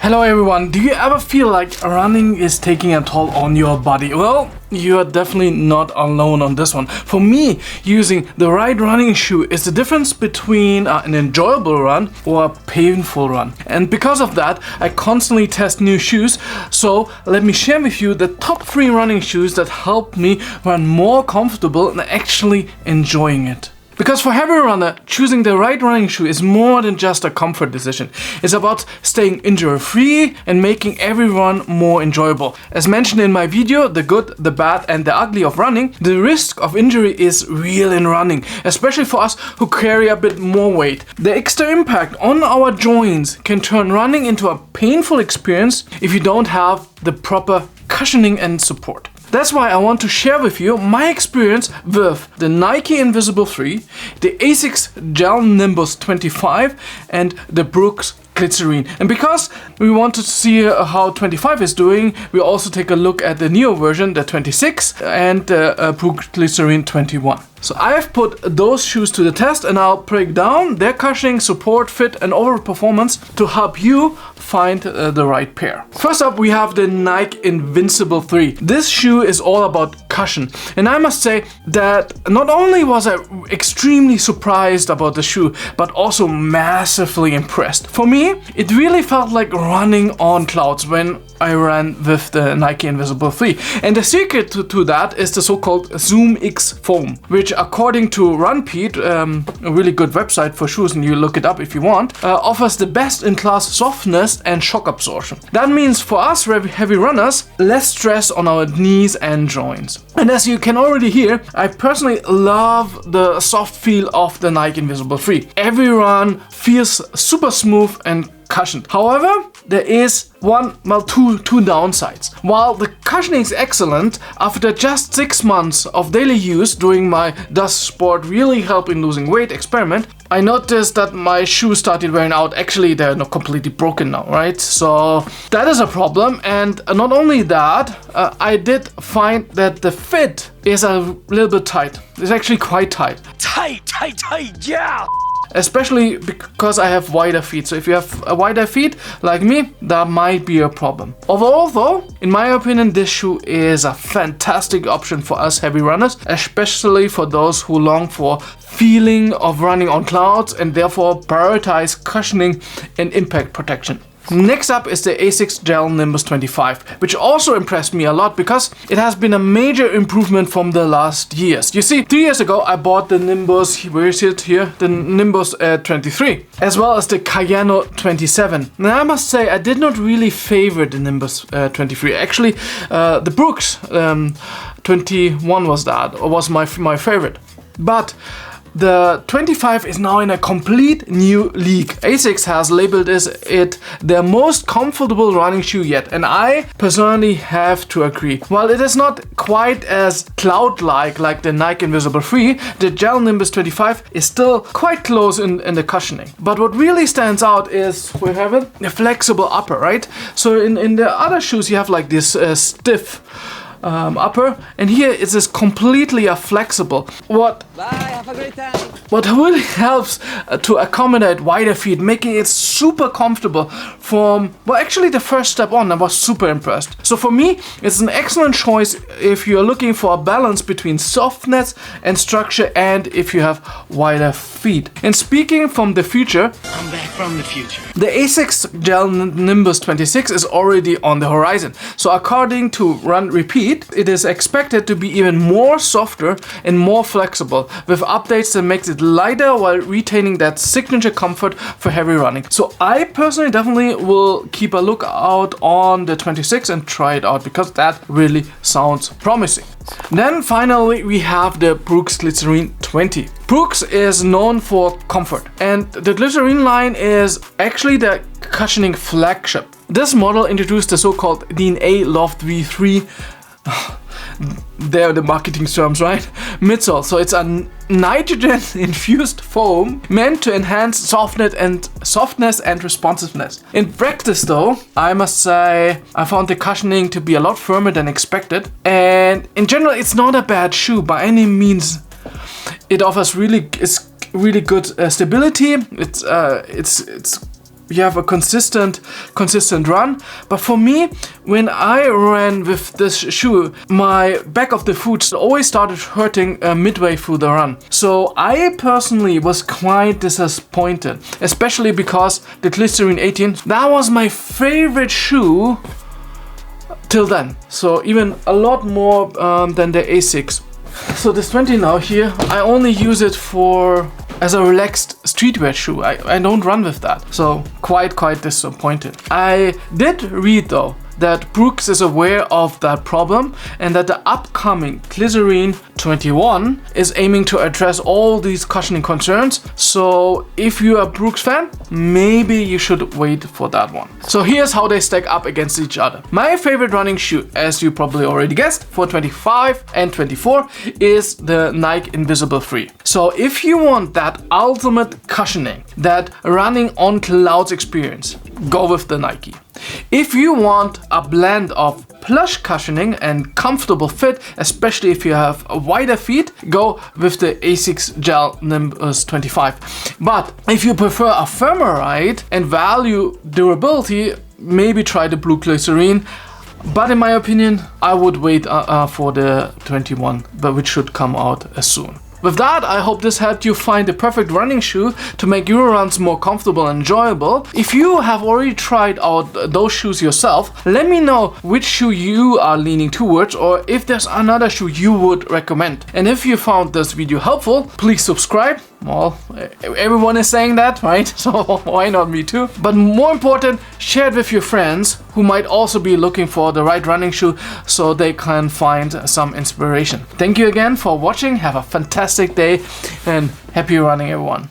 Hello everyone, do you ever feel like running is taking a toll on your body? Well, you are definitely not alone on this one. For me, using the right running shoe is the difference between an enjoyable run or a painful run. And because of that, I constantly test new shoes. So let me share with you the top 3 running shoes that help me run more comfortable and actually enjoying it. Because for heavy runner, choosing the right running shoe is more than just a comfort decision. It's about staying injury-free and making every run more enjoyable. As mentioned in my video, the good, the bad and the ugly of running, the risk of injury is real in running, especially for us who carry a bit more weight. The extra impact on our joints can turn running into a painful experience if you don't have the proper cushioning and support. That's why I want to share with you my experience with the Nike Invincible 3, the ASICS GEL-NIMBUS 25 and the Brooks Glycerin. And because we want to see how 25 is doing, we also take a look at the newer version, the 26 and the Brooks Glycerin 21. So I have put those shoes to the test and I'll break down their cushioning, support, fit and overall performance to help you find the right pair. First up, we have the Nike Invincible 3. This shoe is all about cushion. And I must say that not only was I extremely surprised about the shoe, but also massively impressed. For me, it really felt like running on clouds when I ran with the Nike Invincible 3. And the secret to that is the so-called Zoom X foam, which according to RunPete, a really good website for shoes, and you look it up if you want, offers the best-in-class softness and shock absorption. That means for us heavy runners, less stress on our knees and joints. And as you can already hear, I personally love the soft feel of the Nike Invincible 3. Every run feels super smooth and cushioned. However, there is two downsides. While the cushioning is excellent, after just 6 months of daily use during my Does Sport Really Help in Losing Weight experiment, I noticed that my shoes started wearing out. Actually, they're not completely broken now, right? So that is a problem. And not only that, I did find that the fit is a little bit tight. It's actually quite tight. Tight, yeah! Especially because I have wider feet. So if you have wider feet like me, that might be a problem. Overall though, in my opinion, this shoe is a fantastic option for us heavy runners, especially for those who long for feeling of running on clouds and therefore prioritize cushioning and impact protection. Next up is the ASICS GEL-NIMBUS 25, which also impressed me a lot because it has been a major improvement from the last years. You see, 3 years ago I bought the Nimbus, where is it here? The Nimbus 23, as well as the Cayano 27. Now I must say I did not really favor the Nimbus 23. Actually, the Brooks 21 was my favorite. But the 25 is now in a complete new league. ASICS has labeled it their most comfortable running shoe yet, and I personally have to agree. While it is not quite as cloud-like like the Nike Invincible 3, the GEL-NIMBUS 25 is still quite close in the cushioning. But what really stands out is, we have it, the flexible upper, right? So in the other shoes you have like this stiff upper, and here it is completely flexible. Bye, have a great time. What really helps to accommodate wider feet, making it super comfortable from, well, actually the first step on, I was super impressed. So for me, it's an excellent choice if you're looking for a balance between softness and structure and if you have wider feet. And speaking from the future, I'm back from the future. The ASICS GEL-NIMBUS 26 is already on the horizon. So according to RunPete, it is expected to be even more softer and more flexible, with updates that makes it lighter while retaining that signature comfort for heavy running. So I personally definitely will keep a lookout on the 26 and try it out because that really sounds promising. Then finally we have the Brooks Glycerin 20. Brooks is known for comfort, and the Glycerin line is actually the cushioning flagship. This model introduced the so-called DNA Loft V3 they're the marketing terms, right? Midsole. So it's a nitrogen-infused foam meant to enhance softness and responsiveness. In practice, though, I must say I found the cushioning to be a lot firmer than expected. And in general, it's not a bad shoe by any means. It offers really good stability. It's you have a consistent run. But for me, when I ran with this shoe, my back of the foot always started hurting midway through the run. So I personally was quite disappointed, especially because the Glycerin 18, that was my favorite shoe till then. So even a lot more than the ASICS. So this 20 now here, I only use it as a relaxed streetwear shoe. I don't run with that. So quite disappointed. I did read though that Brooks is aware of that problem and that the upcoming Glycerin 21 is aiming to address all these cushioning concerns. So if you're a Brooks fan, maybe you should wait for that one. So here's how they stack up against each other. My favorite running shoe, as you probably already guessed, for 25 and 24 is the Nike Invincible 3. So if you want that ultimate cushioning, that running on clouds experience, go with the Nike. If you want a blend of plush cushioning and comfortable fit, especially if you have wider feet, go with the ASICS GEL-NIMBUS 25. But if you prefer a firmer ride and value durability, maybe try the Brooks Glycerin. But in my opinion, I would wait for the 21, but which should come out as soon. With that, I hope this helped you find the perfect running shoe to make your runs more comfortable and enjoyable. If you have already tried out those shoes yourself, let me know which shoe you are leaning towards or if there's another shoe you would recommend. And if you found this video helpful, please subscribe. Well, everyone is saying that, right? So why not me too? But more important, share it with your friends who might also be looking for the right running shoe so they can find some inspiration. Thank you again for watching. Have a fantastic day and happy running, everyone.